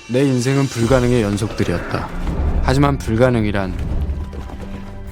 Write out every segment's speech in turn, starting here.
내 인생은 불가능의 연속들이었다. 하지만 불가능이란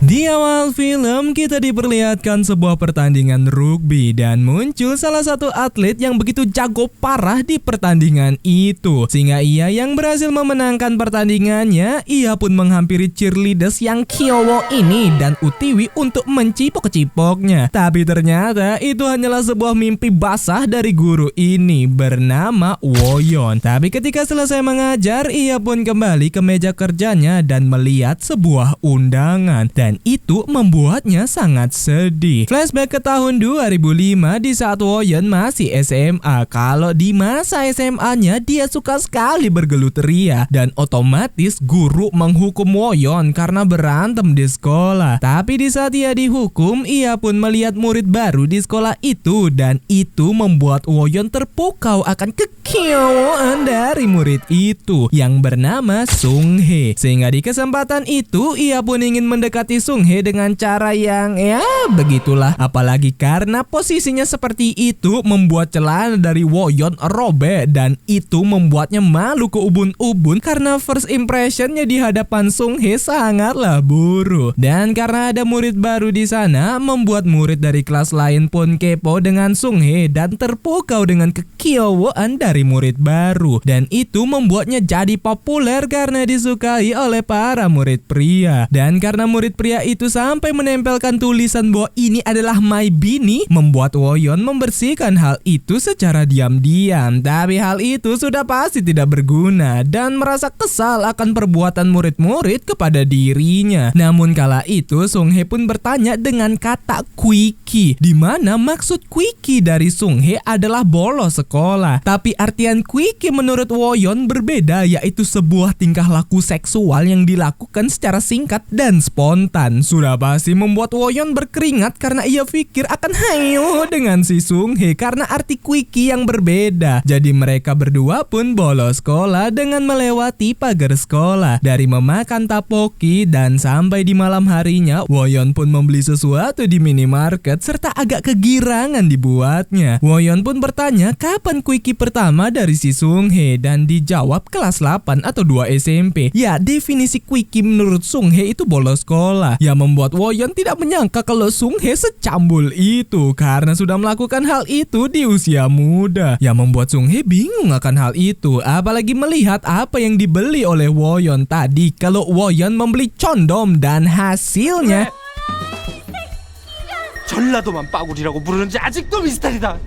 Di awal film kita diperlihatkan sebuah pertandingan rugby dan muncul salah satu atlet yang begitu jago parah di pertandingan itu. Sehingga ia yang berhasil memenangkan pertandingannya, ia pun menghampiri cheerleaders yang Kyowo ini dan Utiwi untuk mencipok-cipoknya. Tapi ternyata itu hanyalah sebuah mimpi basah dari guru ini bernama Woyon. Tapi ketika selesai mengajar, ia pun kembali ke meja kerjanya dan melihat sebuah undangan. Dan itu membuatnya sangat sedih. Flashback ke tahun 2005 di saat Woyon masih SMA. Kalau di masa SMA-nya dia suka sekali bergelut ria dan otomatis guru menghukum Woyon karena berantem di sekolah. Tapi di saat ia dihukum, ia pun melihat murid baru di sekolah itu dan itu membuat Woyon terpukau akan kekyowoan dari murid itu yang bernama Sunghae. Sehingga di kesempatan itu ia pun ingin mendekati Sunghae dengan cara yang ya begitulah. Apalagi karena posisinya seperti itu membuat celana dari Woyon robek dan itu membuatnya malu ke ubun-ubun karena first impressionnya di hadapan Sunghae sangatlah buruk. Dan karena ada murid baru di sana, membuat murid dari kelas lain pun kepo dengan Sunghae dan terpukau dengan kekyowoan dari murid baru. Dan itu membuatnya jadi populer karena disukai oleh para murid pria. Dan karena murid pria itu sampai menempelkan tulisan bahwa ini adalah my bini, membuat Woyon membersihkan hal itu secara diam-diam. Tapi hal itu sudah pasti tidak berguna dan merasa kesal akan perbuatan murid-murid kepada dirinya. Namun kala itu Sunghae pun bertanya dengan kata quickie, di mana maksud quickie dari Sunghae adalah bolos sekolah. Tapi artian quickie menurut Woyon berbeda, yaitu sebuah tingkah laku seksual yang dilakukan secara singkat dan spontan. Sudah pasti membuat Woyon berkeringat karena ia pikir akan hayo dengan si Sunghae karena arti quickie yang berbeda. Jadi mereka berdua pun bolos sekolah dengan melewati pagar sekolah. Dari memakan tapoki dan sampai di malam harinya, Woyon pun membeli sesuatu di minimarket serta agak kegirangan dibuatnya. Woyon pun bertanya kapan quickie pertama dari si Sunghae dan dijawab kelas 8 atau 2 SMP. Ya, definisi quickie menurut Sunghae itu bolos sekolah. Ya, membuat Woyon tidak menyangka kalau Sunghae secambul itu karena sudah melakukan hal itu di usia muda. Ya, membuat Sunghae bingung akan hal itu, apalagi melihat apa yang dibeli oleh Woyon tadi. Kalau Woyon membeli condom dan hasilnya 전라도만 빠구리라고 부르는지 아직도 미스터리다.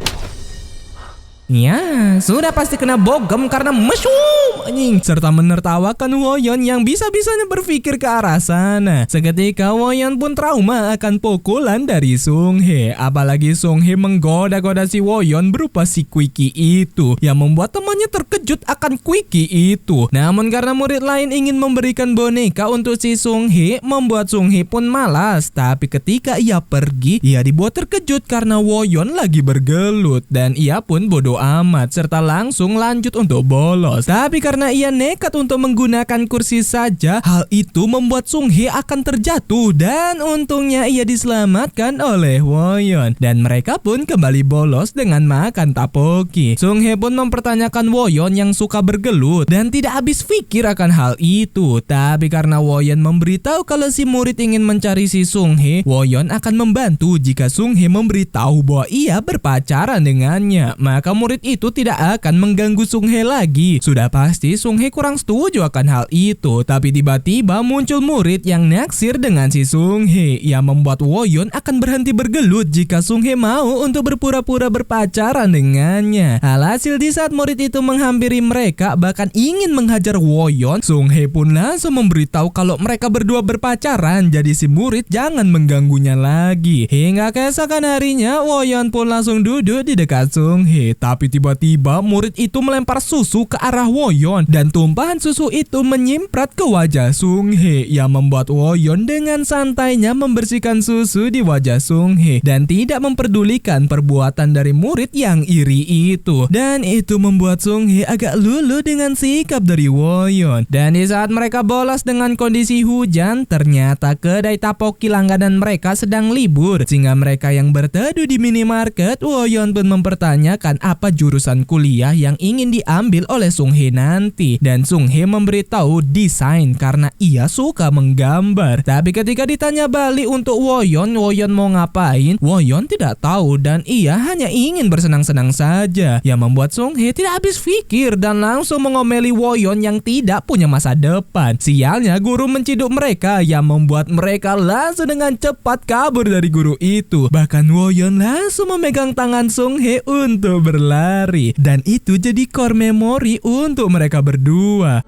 ya, sudah pasti kena bogem karena mesum anjing. Serta menertawakan Woyon yang bisa-bisanya berpikir ke arah sana. Seketika Woyon pun trauma akan pukulan dari Sunghae. Apalagi Sunghae menggoda-goda si Woyon berupa si quickie itu, yang membuat temannya terkejut akan quickie itu. Namun karena murid lain ingin memberikan boneka untuk si Sunghae, membuat Sunghae pun malas. Tapi ketika ia pergi, ia dibuat terkejut karena Woyon lagi bergelut dan ia pun bodoh amat serta langsung lanjut untuk bolos. Tapi karena ia nekat untuk menggunakan kursi saja, hal itu membuat Sunghae akan terjatuh dan untungnya ia diselamatkan oleh Woyon dan mereka pun kembali bolos dengan makan tapoki. Sunghae pun mempertanyakan Woyon yang suka bergelut dan tidak habis pikir akan hal itu. Tapi karena Woyon memberitahu kalau si murid ingin mencari si Sunghae, Woyon akan membantu jika Sunghae memberitahu bahwa ia berpacaran dengannya. Maka murid itu tidak akan mengganggu Sunghae lagi. Sudah pasti Sunghae kurang setuju akan hal itu. Tapi tiba-tiba muncul murid yang naksir dengan si Sunghae, yang membuat Woyon akan berhenti bergelut jika Sunghae mau untuk berpura-pura berpacaran dengannya. Alhasil di saat murid itu menghampiri mereka bahkan ingin menghajar Woyon, Sunghae pun langsung memberitahu kalau mereka berdua berpacaran, jadi si murid jangan mengganggunya lagi. Hingga keesokan harinya Woyon pun langsung duduk di dekat Sunghae. Tapi tiba-tiba murid itu melempar susu ke arah Woyon dan tumpahan susu itu menyimprat ke wajah Sunghae, yang membuat Woyon dengan santainya membersihkan susu di wajah Sunghae dan tidak memperdulikan perbuatan dari murid yang iri itu. Dan itu membuat Sunghae agak luluh dengan sikap dari Woyon. Dan di saat mereka bolos dengan kondisi hujan, ternyata kedai tapoki langganan mereka sedang libur, sehingga mereka yang berteduh di minimarket, Woyon pun mempertanyakan apa beberapa jurusan kuliah yang ingin diambil oleh Sung Hye nanti. Dan Sung Hye memberitahu desain karena ia suka menggambar. Tapi ketika ditanya balik untuk Woyon mau ngapain, Woyon tidak tahu dan ia hanya ingin bersenang-senang saja. Yang membuat Sung Hye tidak habis pikir dan langsung mengomeli Woyon yang tidak punya masa depan. Sialnya guru menciduk mereka yang membuat mereka langsung dengan cepat kabur dari guru itu. Bahkan Woyon langsung memegang tangan Sung Hye untuk berlari. Dan itu jadi core memory untuk mereka berdua.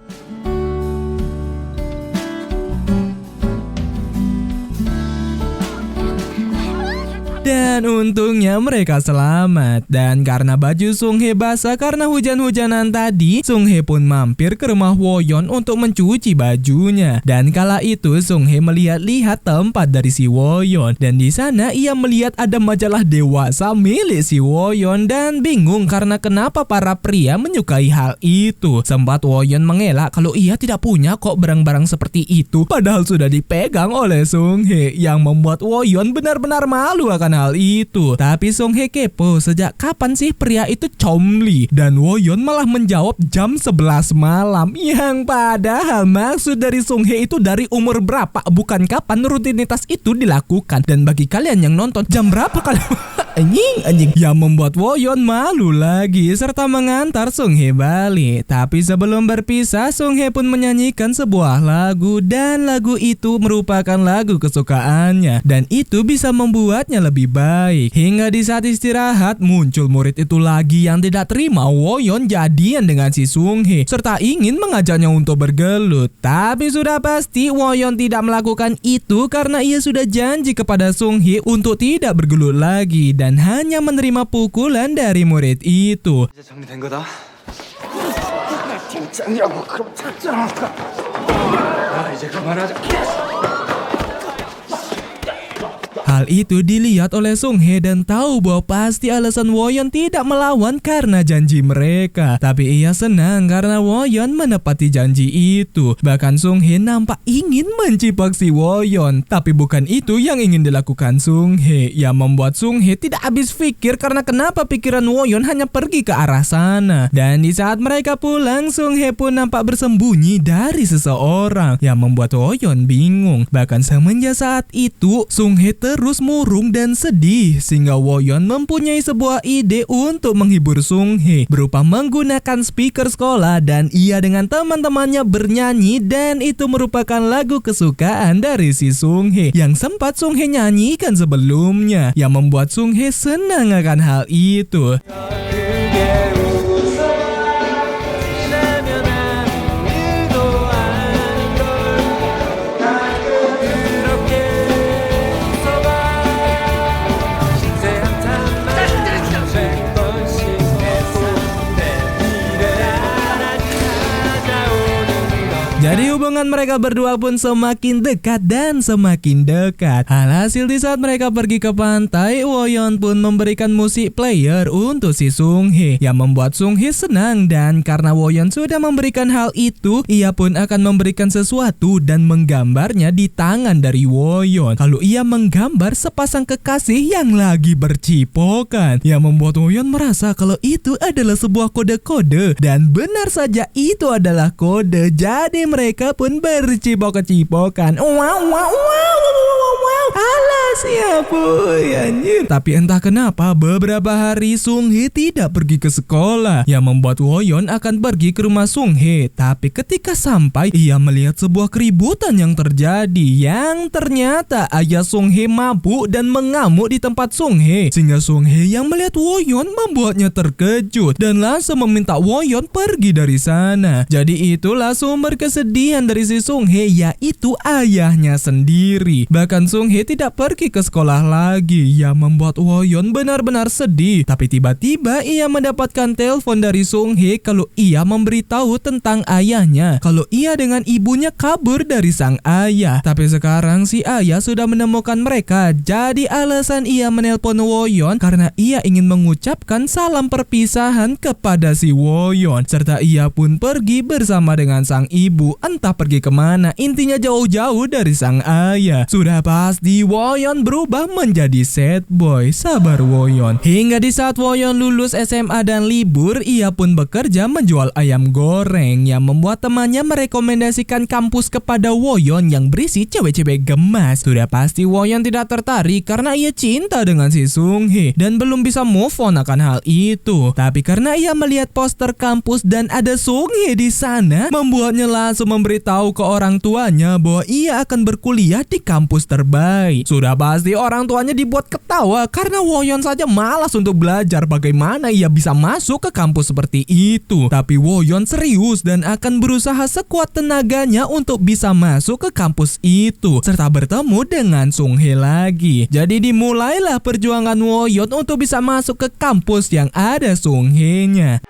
Dan untungnya mereka selamat. Dan karena baju Sung Hye basah karena hujan-hujanan tadi, Sung Hye pun mampir ke rumah Woyon untuk mencuci bajunya. Dan kala itu Sung Hye melihat-lihat tempat dari si Woyon. Dan di sana ia melihat ada majalah dewasa milik si Woyon dan bingung karena kenapa para pria menyukai hal itu. Sempat Woyon mengelak kalau ia tidak punya kok barang-barang seperti itu, padahal sudah dipegang oleh Sung Hye, yang membuat Woyon benar-benar malu akan hal itu. Tapi Sung Hye kepo, sejak kapan sih pria itu comli? Dan Woyon malah menjawab jam 11 malam. Yang padahal maksud dari Sung Hye itu dari umur berapa, bukan kapan rutinitas itu dilakukan. Dan bagi kalian yang nonton, jam berapa kalian? Anjing. Yang membuat Woyon malu lagi serta mengantar Sung Hye balik. Tapi sebelum berpisah, Sung Hye pun menyanyikan sebuah lagu dan lagu itu merupakan lagu kesukaannya dan itu bisa membuatnya lebih baik. Hingga di saat istirahat muncul murid itu lagi yang tidak terima Woyon jadian dengan si Sung Hye serta ingin mengajaknya untuk bergelut. Tapi sudah pasti Woyon tidak melakukan itu karena ia sudah janji kepada Sung Hye untuk tidak bergelut lagi dan hanya menerima pukulan dari murid itu. 이제 정리된 거다. 팀장이라고 그럼 찾잖아. 이제 그만하자. Hal itu dilihat oleh Sung Hye dan tahu bahwa pasti alasan Woyon tidak melawan karena janji mereka. Tapi ia senang karena Woyon menepati janji itu. Bahkan Sung Hye nampak ingin mencipak si Woyon. Tapi bukan itu yang ingin dilakukan Sung Hye, yang membuat Sung Hye tidak habis pikir karena kenapa pikiran Woyon hanya pergi ke arah sana. Dan di saat mereka pulang, Sung Hye pun nampak bersembunyi dari seseorang yang membuat Woyon bingung. Bahkan semenjak saat itu Sung Hye terus murung dan sedih sehingga Woyon mempunyai sebuah ide untuk menghibur Sung Hye berupa menggunakan speaker sekolah dan ia dengan teman-temannya bernyanyi dan itu merupakan lagu kesukaan dari si Sung Hye yang sempat Sung Hye nyanyikan sebelumnya yang membuat Sung Hye senang akan hal itu. Jadi hubungan mereka berdua pun semakin dekat dan semakin dekat. Alhasil di saat mereka pergi ke pantai, Woyon pun memberikan musik player untuk si Sung Hye yang membuat Sung Hye senang dan karena Woyon sudah memberikan hal itu, ia pun akan memberikan sesuatu dan menggambarnya di tangan dari Woyon. Kalau ia menggambar sepasang kekasih yang lagi bercipokan, yang membuat Woyon merasa kalau itu adalah sebuah kode-kode dan benar saja itu adalah kode. Jadi mereka pun bercipok-cipokan. Wow. Alas ya boy, anjir. Tapi entah kenapa beberapa hari Sung Hye tidak pergi ke sekolah, yang membuat Woyon akan pergi ke rumah Sung Hye. Tapi ketika sampai, ia melihat sebuah keributan yang terjadi, yang ternyata ayah Sung Hye mabuk dan mengamuk di tempat Sung Hye, sehingga Sung Hye yang melihat Woyon membuatnya terkejut dan langsung meminta Woyon pergi dari sana. Jadi itulah sumber kesedihan dari si Sung Hye, yaitu ayahnya sendiri. Bahkan Sung Hye tidak pergi ke sekolah lagi, yang membuat Woyon benar-benar sedih. Tapi tiba-tiba ia mendapatkan telepon dari Sung Hye kalau ia memberitahu tentang ayahnya, kalau ia dengan ibunya kabur dari sang ayah. Tapi sekarang si ayah sudah menemukan mereka. Jadi alasan ia menelpon Woyon karena ia ingin mengucapkan salam perpisahan kepada si Woyon, serta ia pun pergi bersama dengan sang ibu, entah pergi kemana, intinya jauh-jauh dari sang ayah. Sudah pasti Woyon Woyon berubah menjadi sad boy. Sabar Woyon. Hingga di saat Woyon lulus SMA dan libur, ia pun bekerja menjual ayam goreng yang membuat temannya merekomendasikan kampus kepada Woyon yang berisi cewek-cewek gemas. Sudah pasti Woyon tidak tertarik karena ia cinta dengan si Sung-hye dan belum bisa move on akan hal itu. Tapi karena ia melihat poster kampus dan ada Sung-hye di sana, membuatnya langsung memberitahu ke orang tuanya bahwa ia akan berkuliah di kampus terbaik. Sudah pasti orang tuanya dibuat ketawa karena Woyon saja malas untuk belajar. Bagaimana ia bisa masuk ke kampus seperti itu? Tapi Woyon serius dan akan berusaha sekuat tenaganya untuk bisa masuk ke kampus itu serta bertemu dengan Sung-hye lagi. Jadi dimulailah perjuangan Woyon untuk bisa masuk ke kampus yang ada Sung-hye-nya.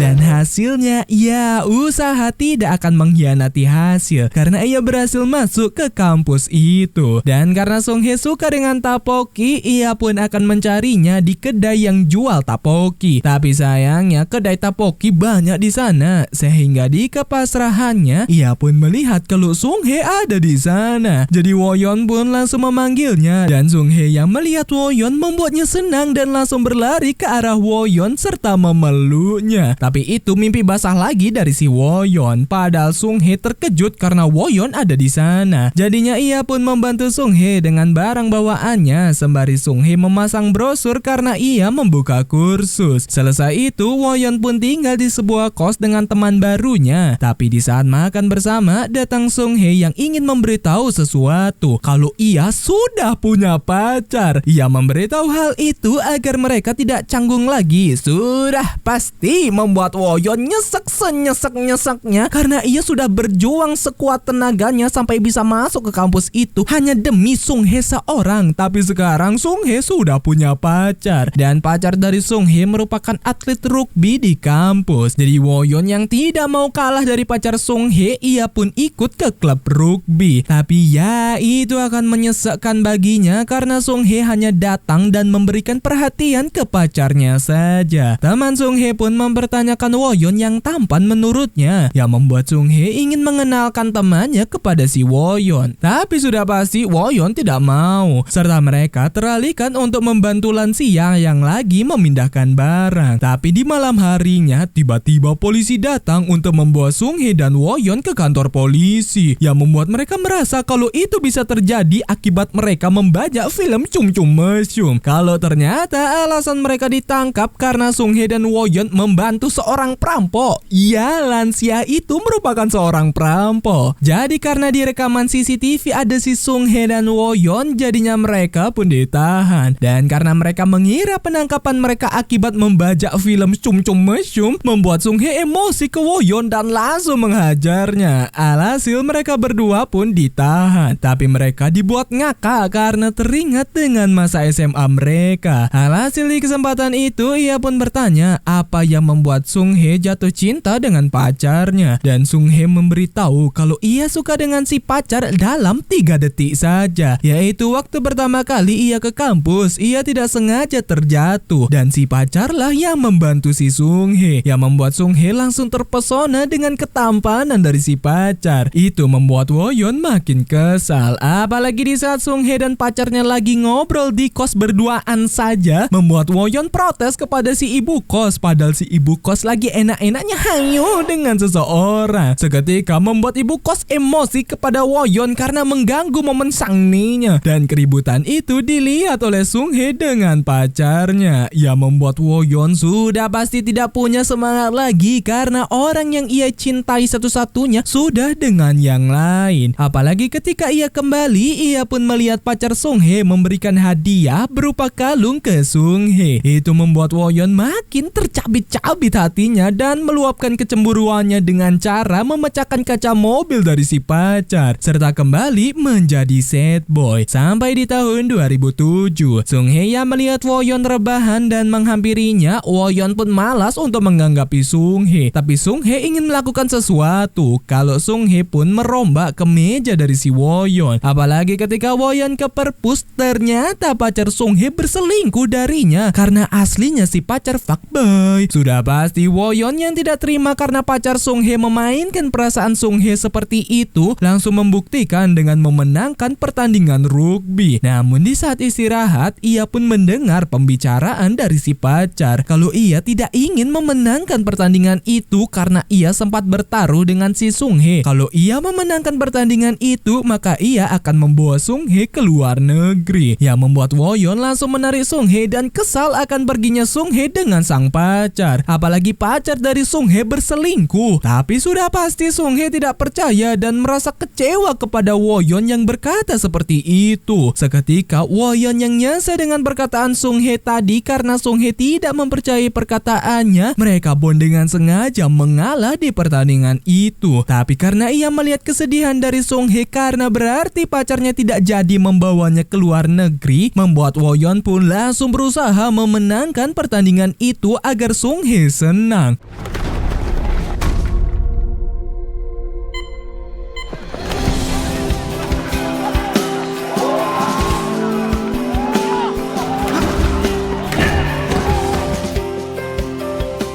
Dan hasilnya, ya usaha tidak akan mengkhianati hasil karena ia berhasil masuk ke kampus itu. Dan karena Sung-hye suka dengan tapoki, ia pun akan mencarinya di kedai yang jual tapoki. Tapi sayangnya kedai tapoki banyak di sana sehingga di kepasrahannya ia pun melihat kalau Sung-hye ada di sana. Jadi Woyon pun langsung memanggilnya dan Sung-hye yang melihat Woyon membuatnya senang dan langsung berlari ke arah Woyon serta memeluknya. Tapi itu mimpi basah lagi dari si Woyon. Padahal Sung-hye terkejut karena Woyon ada di sana. Jadinya ia pun membantu Sung-hye dengan barang bawaannya sembari Sung-hye memasang brosur karena ia membuka kursus. Selesai itu Woyon pun tinggal di sebuah kos dengan teman barunya. Tapi di saat makan bersama datang Sung-hye yang ingin memberitahu sesuatu kalau ia sudah punya pacar. Ia memberitahu hal itu agar mereka tidak canggung lagi. Sudah pasti membuat Woyon nyesek senyesek-nyeseknya karena ia sudah berjuang sekuat tenaganya sampai bisa masuk ke kampus itu hanya demi Sung-hye seorang. Tapi sekarang Sung-hye sudah punya pacar dan pacar dari Sung-hye merupakan atlet rugby di kampus. Jadi Woyon yang tidak mau kalah dari pacar Sung-hye, ia pun ikut ke klub rugby. Tapi ya itu akan menyesekkan baginya karena Sung-hye hanya datang dan memberikan perhatian ke pacarnya saja. Teman Sung-hye pun mempertanyakan Woyon yang tampan menurutnya, yang membuat Sung-hye ingin mengenalkan temannya kepada si Woyon. Tapi sudah pasti Woyon tidak mau, serta mereka teralihkan untuk membantu lansia yang lagi memindahkan barang. Tapi di malam harinya tiba-tiba polisi datang untuk membawa Sung-hye dan Woyon ke kantor polisi, yang membuat mereka merasa kalau itu bisa terjadi akibat mereka membajak film Cum Cum Mushroom. Kalau ternyata alasan mereka ditangkap karena Sung-hye dan Woyon membantu seorang perampok. Ya, lansia itu merupakan seorang perampok. Jadi karena di rekaman CCTV ada si Sung-hye dan Woyon, jadinya mereka pun ditahan. Dan karena mereka mengira penangkapan mereka akibat membajak film Cum Cum Mushroom, membuat Sung-hye emosi ke Woyon dan langsung menghajarnya. Alhasil mereka berdua pun ditahan. Tapi mereka dibuat ngakak karena teringat dengan masa SMA mereka. Alhasil di kesempatan itu ia pun bertanya apa yang membuat Sung-hye jatuh cinta dengan pacarnya. Dan Sung-hye memberitahu kalau ia suka dengan si pacar dalam 3 detik saja, yaitu waktu pertama kali ia ke kampus, ia tidak sengaja terjatuh dan si pacarlah yang membantu si Sung-hye, yang membuat Sung-hye langsung terpesona dengan ketampanan dari si pacar. Itu membuat Woyon makin kesal, apalagi di saat Sung-hye dan pacarnya lagi ngobrol di kos berduaan saja, membuat Woyon protes kepada si ibu kos. Padahal si ibu kos lagi enak-enaknya hayu dengan seseorang. Seketika membuat ibu kos emosi kepada Woyon karena mengganggu momen sangninya. Dan keributan itu dilihat oleh Sung-hye dengan pacarnya, yang membuat Woyon sudah pasti tidak punya semangat lagi karena orang yang ia cintai satu-satunya sudah dengan yang lain. Apalagi ketika ia kembali, ia pun melihat pacar Sung-hye memberikan hadiah berupa kalung ke Sung-hye. Itu membuat Woyon makin tercabit-cabit hatinya dan meluapkan kecemburuannya dengan cara memecahkan kaca mobil dari si pacar serta kembali menjadi sad boy. Sampai di tahun 2007, Sung Hye yang melihat Woyon rebahan dan menghampirinya, Woyon pun malas untuk mengganggapi Sung Hye. Tapi Sung Hye ingin melakukan sesuatu. Kalau Sung Hye pun merombak ke meja dari si Woyon. Apalagi ketika Woyon ke perpus, ternyata pacar Sung Hye berselingkuh darinya karena aslinya si pacar fuckboy. Sudah pasti Woyon yang tidak terima karena pacar Sung Hye memainkan perasaan Sung Hye seperti itu, langsung membuktikan dengan memenangkan pertandingan rugby. Namun di saat istirahat, ia pun mendengar pembicaraan dari si pacar kalau ia tidak ingin memenangkan pertandingan itu karena ia sempat bertaruh dengan si Sung Hye. Kalau ia memenangkan pertandingan itu, maka ia akan membawa Sung Hye ke luar negeri. Yang membuat Woyon langsung menarik Sung Hye dan kesal akan perginya Sung Hye dengan sang pacar. Apalagi pacar dari Sung Hye berselingkuh. Tapi sudah pasti Sung Hye tidak percaya dan merasa kecewa kepada Woyon yang berkata seperti itu. Seketika Woyon yang nyesel dengan perkataan Sung Hye tadi karena Sung Hye tidak mempercayai perkataannya. Mereka pun dengan sengaja mengalah di pertandingan itu. Tapi karena ia melihat kesedihan dari Sung Hye karena berarti pacarnya tidak jadi membawanya ke luar negeri, membuat Woyon pun langsung berusaha memenangkan pertandingan itu agar Sung Hye senang.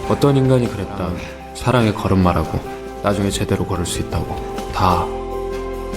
어떤 인간이 그랬다. 사랑의 걸음마라고. 나중에 제대로 걸을 수 있다고. 다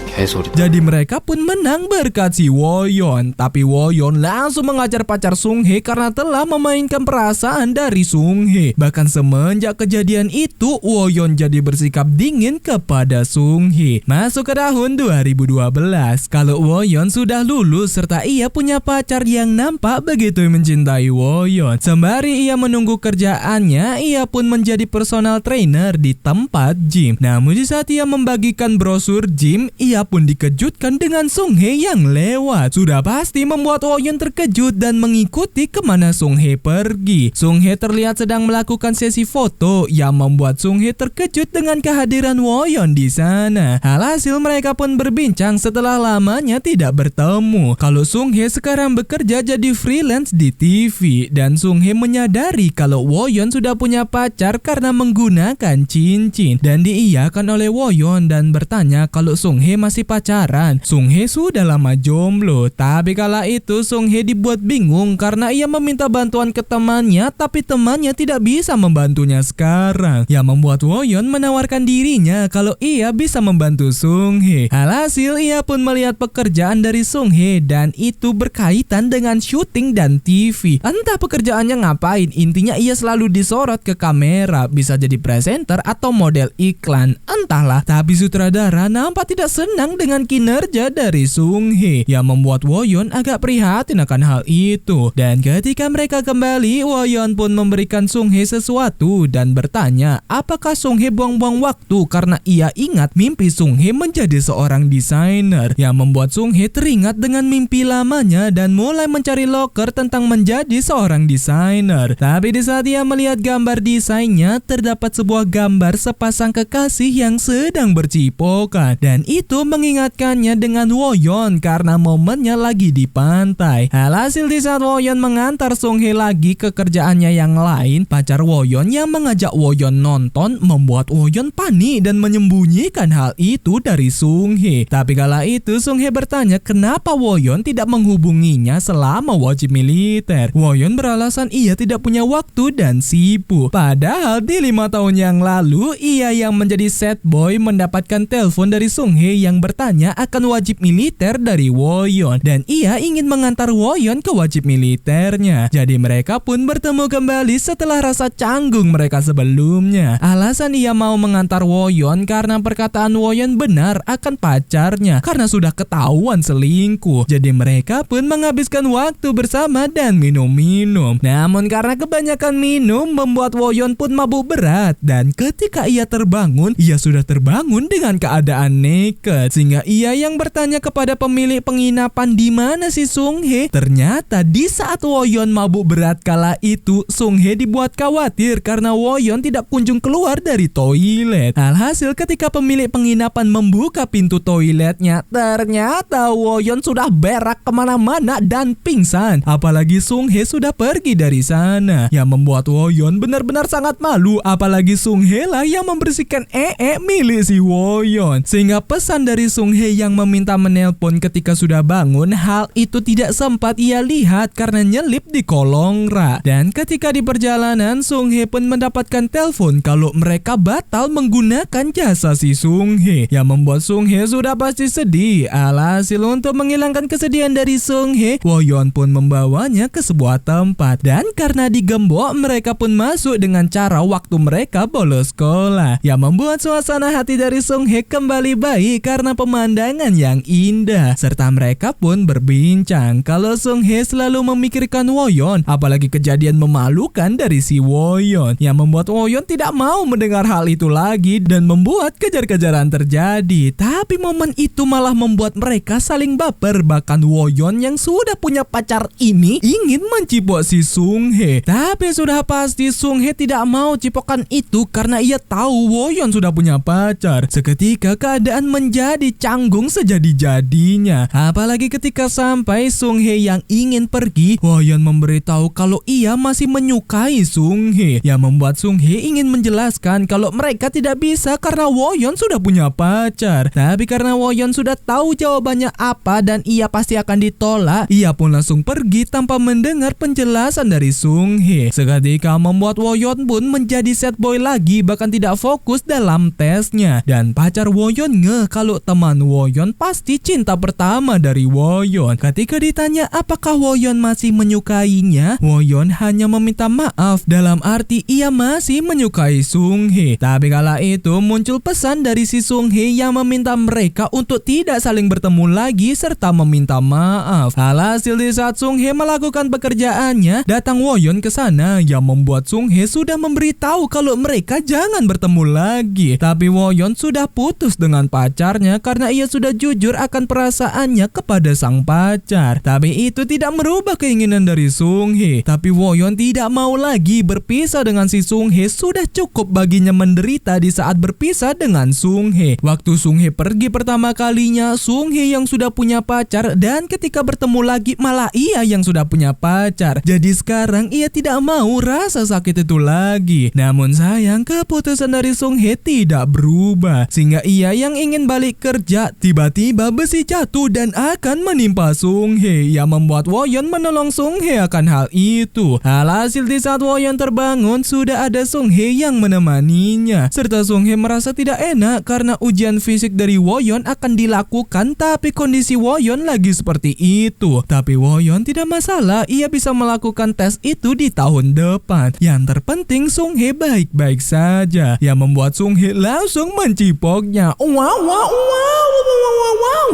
개소리. Jadi mereka pun menang berkat si Woyon. Tapi Woyon langsung mengajar pacar Sung Hye karena telah memainkan perasaan dari Sung Hye. Bahkan semenjak kejadian itu, Woyon jadi bersikap dingin kepada Sung Hye. Masuk ke tahun 2012, kalau Woyon sudah lulus serta ia punya pacar yang nampak begitu mencintai Woyon. Sembari ia menunggu kerjaannya, ia pun menjadi personal trainer di tempat gym. Namun di saat ia membagikan brosur gym, ia pun dikejutkan dengan Sung Hye yang lewat. Sudah pasti membuat Woyon terkejut dan mengikuti kemana Sung Hye pergi. Sung Hye terlihat sedang melakukan sesi foto yang membuat Sung Hye terkejut dengan kehadiran Woyon di sana. Alhasil mereka pun berbincang setelah lamanya tidak bertemu. Kalau Sung Hye sekarang bekerja jadi freelance di TV dan Sung Hye menyadari kalau Woyon sudah punya pacar karena menggunakan cincin dan diiyakan oleh Woyon dan bertanya kalau Sung Hye masih pacaran. Sung Hye sudah lama jomblo. Tapi kala itu Sung Hye dibuat bingung karena ia meminta bantuan ke temannya, tapi temannya tidak bisa membantunya sekarang. Yang membuat Woyon menawarkan dirinya kalau ia bisa membantu Sung Hye. Alhasil ia pun melihat pekerjaan dari Sung Hye dan itu berkaitan dengan syuting dan TV. Entah pekerjaannya ngapain, intinya ia selalu disorot ke kamera, bisa jadi presenter atau model iklan. Entahlah, tapi sutradara nampak tidak senang dengan kinerja dari Sung Hye yang membuat Woyon agak prihatin akan hal itu. Dan ketika mereka kembali, Woyon pun memberikan Sung Hye sesuatu dan bertanya apakah Sung Hye buang-buang waktu karena ia ingat mimpi Sung Hye menjadi seorang desainer, yang membuat Sung Hye teringat dengan mimpi lamanya dan mulai mencari loker tentang menjadi seorang desainer. Tapi di saat ia melihat gambar desainnya, terdapat sebuah gambar sepasang kekasih yang sedang bercipokan dan itu mengingatkannya dengan Woyon karena momennya lagi di pantai. Alhasil di saat Woyon mengantar Sung Hye lagi ke kerjaannya yang lain, pacar Woyon yang mengajak Woyon nonton membuat Woyon panik dan menyembunyikan hal itu dari Sung Hye. Tapi kala itu Sung Hye bertanya kenapa Woyon tidak menghubunginya selama wajib militer. Woyon beralasan ia tidak punya waktu dan sibuk. Padahal di 5 tahun yang lalu ia yang menjadi sad boy mendapatkan telepon dari Sung Hye yang bertanya akan wajib militer dari Woyon dan ia ingin mengantar Woyon ke wajib militernya. Jadi mereka pun bertemu kembali setelah rasa canggung mereka sebelumnya. Alasan ia mau mengantar Woyon karena perkataan Woyon benar akan pacarnya karena sudah ketahuan selingkuh. Jadi mereka pun menghabiskan waktu bersama dan minum-minum. Namun karena kebanyakan minum membuat Woyon pun mabuk berat dan ketika ia terbangun, ia sudah terbangun dengan keadaan naked. toilet. Sehingga ia yang bertanya kepada pemilik penginapan di mana si Sung Hye. Ternyata di saat Woyon mabuk berat kala itu, Sung Hye dibuat khawatir karena Woyon tidak kunjung keluar dari toilet. Alhasil ketika pemilik penginapan membuka pintu toiletnya, ternyata Woyon sudah berak kemana-mana dan pingsan. Apalagi Sung Hye sudah pergi dari sana, yang membuat Woyon benar-benar sangat malu. Apalagi Sung Hye lah yang membersihkan milik si Woyon. Sehingga pesan dari Sung Hye yang meminta menelpon ketika sudah bangun, hal itu tidak sempat ia lihat karena nyelip di kolong rak. Dan ketika di perjalanan, Sung Hye pun mendapatkan telepon kalau mereka batal menggunakan jasa si Sung Hye, yang membuat Sung Hye sudah pasti sedih. Alhasil untuk menghilangkan kesedihan dari Sung Hye, Woyon pun membawanya ke sebuah tempat. Dan karena digembok, mereka pun masuk dengan cara waktu mereka bolos sekolah, yang membuat suasana hati dari Sung Hye kembali baik karena pemandangan yang indah. Serta mereka pun berbincang kalau Sung Hye selalu memikirkan Woyon, apalagi kejadian memalukan dari si Woyon, yang membuat Woyon tidak mau mendengar hal itu lagi dan membuat kejar-kejaran terjadi. Tapi momen itu malah membuat mereka saling baper. Bahkan Woyon yang sudah punya pacar ini ingin mencipok si Sung Hye. Tapi sudah pasti Sung Hye tidak mau cipokan itu karena ia tahu Woyon sudah punya pacar. Seketika keadaan menjadi canggung sejadi-jadinya. Apalagi ketika sampai Sung Hye yang ingin pergi, Woyon memberitahu kalau ia masih menyukai Sung Hye, yang membuat Sung Hye ingin menjelaskan kalau mereka tidak bisa karena Woyon sudah punya pacar. Tapi karena Woyon sudah tahu jawabannya apa dan ia pasti akan ditolak, ia pun langsung pergi tanpa mendengar penjelasan dari Sung Hye. Seketika membuat Woyon pun menjadi sad boy lagi, bahkan tidak fokus dalam tesnya. Dan pacar Woyon ngeh kalau teman Woyon pasti cinta pertama dari Woyon. Ketika ditanya apakah Woyon masih menyukainya, Woyon hanya meminta maaf dalam arti ia masih menyukai Sung Hye. Tapi kala itu muncul pesan dari si Sung Hye yang meminta mereka untuk tidak saling bertemu lagi serta meminta maaf. Alhasil di saat Sung Hye melakukan pekerjaannya, datang Woyon ke sana, yang membuat Sung Hye sudah memberitahu kalau mereka jangan bertemu lagi. Tapi Woyon sudah putus dengan pacarnya karena ia sudah jujur akan perasaannya kepada sang pacar. Tapi itu tidak merubah keinginan dari Sung Hye. Tapi Woyon tidak mau lagi berpisah dengan si Sung Hye. Sudah cukup baginya menderita di saat berpisah dengan Sung Hye. Waktu Sung Hye pergi pertama kalinya, Sung Hye yang sudah punya pacar, dan ketika bertemu lagi malah ia yang sudah punya pacar. Jadi sekarang ia tidak mau rasa sakit itu lagi. Namun sayang, keputusan dari Sung Hye tidak berubah, sehingga ia yang ingin balik kerja, tiba-tiba besi jatuh dan akan menimpa Sung Hye, yang membuat Woyon menolong Sung Hye akan hal itu. Alhasil di saat Woyon terbangun, sudah ada Sung Hye yang menemaninya. Serta Sung Hye merasa tidak enak karena ujian fisik dari Woyon akan dilakukan, tapi kondisi Woyon lagi seperti itu. Tapi Woyon tidak masalah, ia bisa melakukan tes itu di tahun depan. Yang terpenting Sung Hye baik-baik saja, yang membuat Sung Hye langsung mencipoknya. Wow.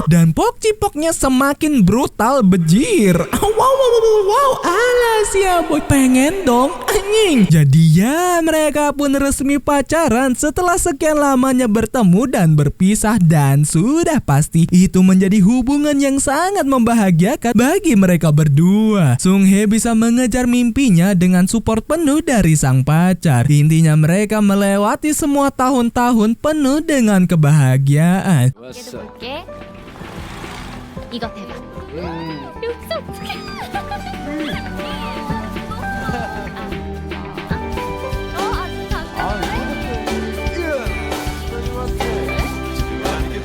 Dan pok cipoknya semakin brutal bejir. Wow. Alah siap boy, pengen dong anjing. Jadi ya, mereka pun resmi pacaran setelah sekian lamanya bertemu dan berpisah, dan sudah pasti itu menjadi hubungan yang sangat membahagiakan bagi mereka berdua. Sung Hye bisa mengejar mimpinya dengan support penuh dari sang pacar. Intinya mereka melewati semua tahun-tahun penuh dengan kebahagiaan. 왔어. 볼게. 이거 대박. 여기서 어떡해.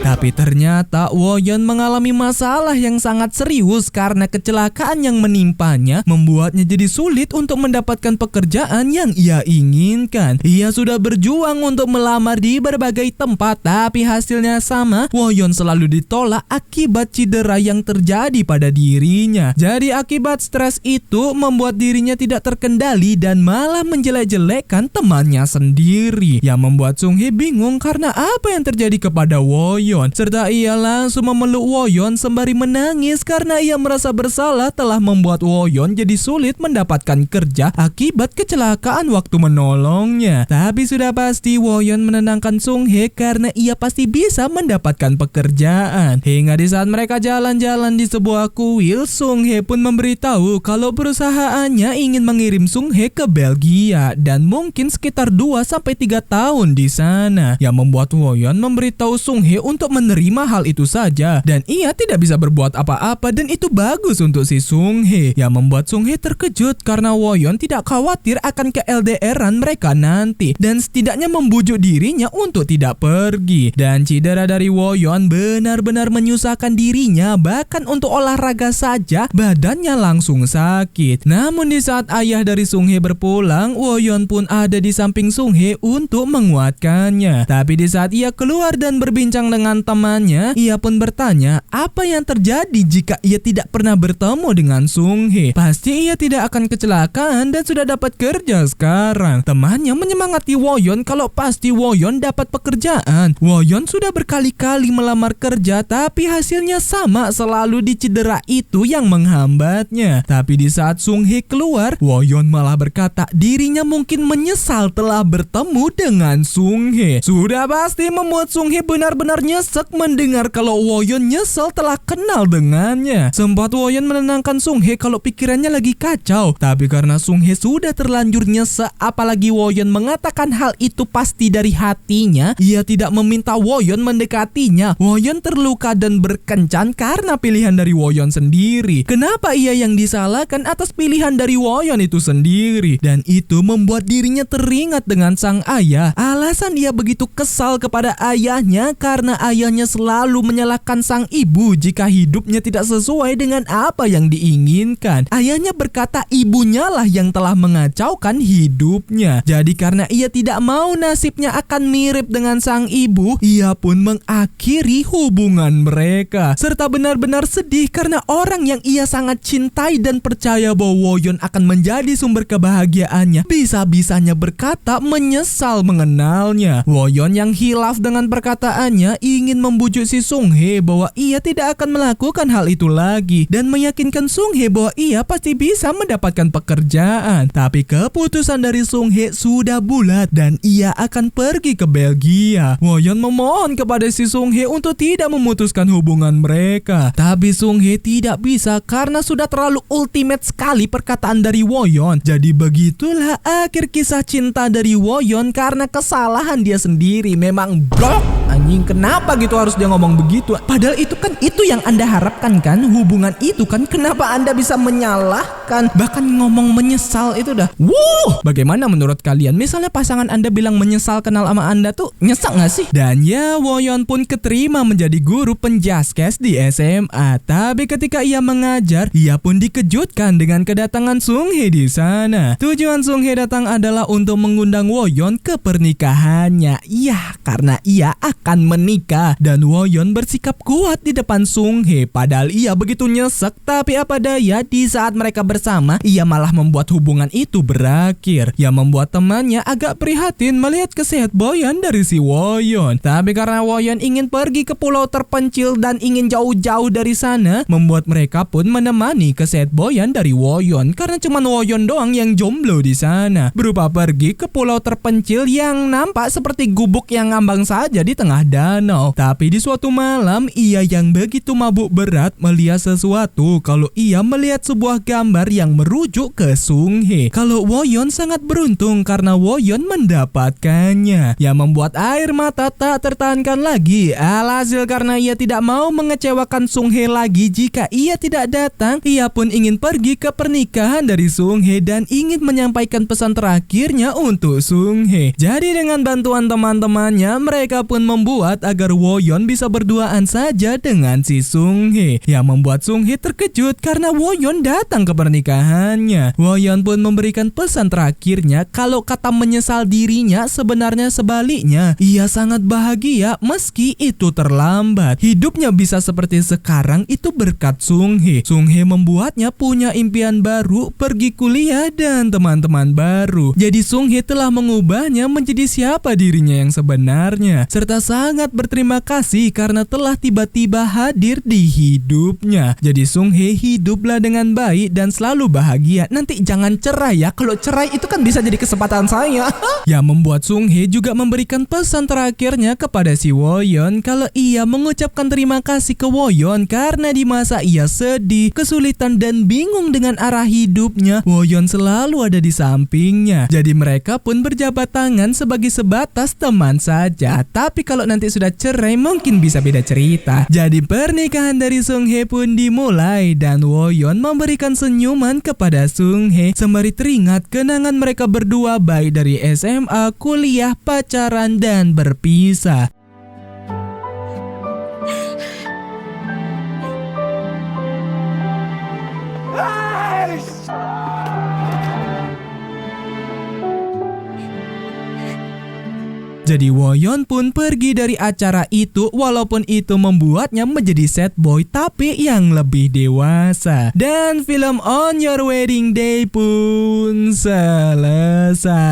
Tapi ternyata Woyon mengalami masalah yang sangat serius karena kecelakaan yang menimpanya membuatnya jadi sulit untuk mendapatkan pekerjaan yang ia inginkan. Ia sudah berjuang untuk melamar di berbagai tempat, tapi hasilnya sama. Woyon selalu ditolak akibat cedera yang terjadi pada dirinya. Jadi akibat stres itu membuat dirinya tidak terkendali dan malah menjelek-jelekkan temannya sendiri, yang membuat Sung Hye bingung karena apa yang terjadi kepada Woyon. Woyon, serta ia langsung memeluk Woyon sembari menangis karena ia merasa bersalah telah membuat Woyon jadi sulit mendapatkan kerja akibat kecelakaan waktu menolongnya. Tapi sudah pasti Woyon menenangkan Sung-hye karena ia pasti bisa mendapatkan pekerjaan. Hingga di saat mereka jalan-jalan di sebuah kuil, Sung-hye pun memberitahu kalau perusahaannya ingin mengirim Sung-hye ke Belgia dan mungkin sekitar 2-3 tahun di sana. Yang membuat Woyon memberitahu Sung-hye untuk menerima hal itu saja dan ia tidak bisa berbuat apa-apa dan itu bagus untuk si Sung-hye. Yang membuat Sung-hye terkejut karena Woyon tidak khawatir akan ke LDR-an mereka nanti dan setidaknya membujuk dirinya untuk tidak pergi. Dan cedera dari Woyon benar-benar menyusahkan dirinya, bahkan untuk olahraga saja badannya langsung sakit. Namun di saat ayah dari Sung-hye berpulang, Woyon pun ada di samping Sung-hye untuk menguatkannya. Tapi di saat ia keluar dan berbincang dengan temannya, ia pun bertanya apa yang terjadi jika ia tidak pernah bertemu dengan Sung-hye. Pasti ia tidak akan kecelakaan dan sudah dapat kerja sekarang. Temannya menyemangati Woyon kalau pasti Woyon dapat pekerjaan. Woyon sudah berkali-kali melamar kerja tapi hasilnya sama, selalu dicedera itu yang menghambatnya. Tapi di saat Sung-hye keluar, Woyon malah berkata dirinya mungkin menyesal telah bertemu dengan Sung-hye. Sudah pasti membuat Sung-hye benar-benar nyesek mendengar kalau Woyon nyesel telah kenal dengannya. Sempat Woyon menenangkan Sung-hye kalau pikirannya lagi kacau, tapi karena Sung-hye sudah terlanjur nyesek, apalagi Woyon mengatakan hal itu pasti dari hatinya, ia tidak meminta Woyon mendekatinya. Woyon terluka dan berkencan karena pilihan dari Woyon sendiri. Kenapa ia yang disalahkan atas pilihan dari Woyon itu sendiri? Dan itu membuat dirinya teringat dengan sang ayah. Alasan dia begitu kesal kepada ayahnya karena ayahnya selalu menyalahkan sang ibu jika hidupnya tidak sesuai dengan apa yang diinginkan. Ayahnya berkata ibunya lah yang telah mengacaukan hidupnya. Jadi karena ia tidak mau nasibnya akan mirip dengan sang ibu, ia pun mengakhiri hubungan mereka. Serta benar-benar sedih karena orang yang ia sangat cintai dan percaya bahwa Woyon akan menjadi sumber kebahagiaannya bisa-bisanya berkata menyesal mengenalnya. Woyon yang hilaf dengan perkataannya ingin membujuk si Sung-hye bahwa ia tidak akan melakukan hal itu lagi dan meyakinkan Sung-hye bahwa ia pasti bisa mendapatkan pekerjaan. Tapi keputusan dari Sung-hye sudah bulat dan ia akan pergi ke Belgia. Woyon memohon kepada si Sung-hye untuk tidak memutuskan hubungan mereka. Tapi Sung-hye tidak bisa karena sudah terlalu ultimate sekali perkataan dari Woyon. Jadi begitulah akhir kisah cinta dari Woyon karena kesalahan dia sendiri. Memang blok anjing, kenapa gitu harus dia ngomong begitu? Padahal itu kan itu yang Anda harapkan kan, hubungan itu kan. Kenapa Anda bisa menyalahkan, bahkan ngomong menyesal itu dah. Bagaimana menurut kalian? Misalnya pasangan Anda bilang menyesal kenal sama Anda tuh, nyesek gak sih? Dan ya, Woyon pun keterima menjadi guru penjaskes di SMA. Tapi ketika ia mengajar, ia pun dikejutkan dengan kedatangan Sung-hye di sana. Tujuan Sung-hye datang adalah untuk mengundang Woyon ke pernikahannya. Iya, karena ia akan menikah. Dan Woyon bersikap kuat di depan Sung-hye. Padahal ia begitu nyesek, tapi apa daya, di saat mereka bersama, ia malah membuat hubungan itu berakhir. Yang membuat temannya agak prihatin melihat kesehat boyan dari si Woyon. Tapi karena Woyon ingin pergi ke pulau terpencil dan ingin jauh-jauh dari sana, membuat mereka pun menemani kesehat boyan dari Woyon. Karena cuma Woyon doang yang jomblo di sana. Berupa pergi ke pulau terpencil yang nampak seperti gubuk yang ngambang saja di tengah danau. Tapi di suatu malam, ia yang begitu mabuk berat melihat sesuatu kalau ia melihat sebuah gambar yang merujuk ke Sung-hye. Kalau Woyon sangat beruntung karena Woyon mendapatkannya. Yang membuat air mata tak tertahankan lagi. Alhasil karena ia tidak mau mengecewakan Sung-hye lagi jika ia tidak datang, ia pun ingin pergi ke pernikahan dari Sung-hye dan ingin menyampaikan pesan terakhirnya untuk Sung-hye. Jadi dengan bantuan teman-temannya, mereka pun membuat agar Woyon bisa berduaan saja dengan si Sung-hye. Yang membuat Sung-hye terkejut karena Woyon datang ke pernikahan pernikahannya. Woyeon pun memberikan pesan terakhirnya kalau kata menyesal dirinya sebenarnya sebaliknya. Ia sangat bahagia meski itu terlambat. Hidupnya bisa seperti sekarang itu berkat Sunghae. Sunghae membuatnya punya impian baru, pergi kuliah dan teman-teman baru. Jadi Sunghae telah mengubahnya menjadi siapa dirinya yang sebenarnya, serta sangat berterima kasih karena telah tiba-tiba hadir di hidupnya. Jadi Sunghae hiduplah dengan baik dan selalu bahagia. Nanti jangan cerai ya, kalau cerai itu kan bisa jadi kesempatan saya. Yang membuat Sunghae juga memberikan pesan terakhirnya kepada si Woyeon kalau ia mengucapkan terima kasih ke Woyeon karena di masa ia sedih, kesulitan dan bingung dengan arah hidupnya, Woyeon selalu ada di sampingnya. Jadi mereka pun berjabat tangan sebagai sebatas teman saja. Tapi kalau nanti sudah cerai mungkin bisa beda cerita. Jadi pernikahan dari Sunghae pun dimulai dan Woyeon memberikan senyuman kepada Sunghae sembari teringat kenangan mereka berdua baik dari SMA, kuliah, pacaran dan berpisah. Jadi Woyeon pun pergi dari acara itu walaupun itu membuatnya menjadi sad boy tapi yang lebih dewasa. Dan film On Your Wedding Day pun selesai.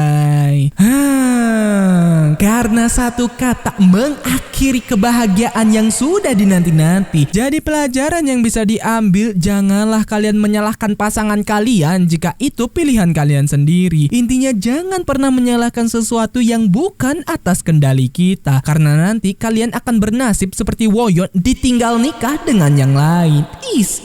Karena satu kata mengakhiri kebahagiaan yang sudah dinanti-nanti. Jadi pelajaran yang bisa diambil, janganlah kalian menyalahkan pasangan kalian jika itu pilihan kalian sendiri. Intinya jangan pernah menyalahkan sesuatu yang bukan atas kendali kita, karena nanti kalian akan bernasib seperti Woyeon ditinggal nikah dengan yang lain. Is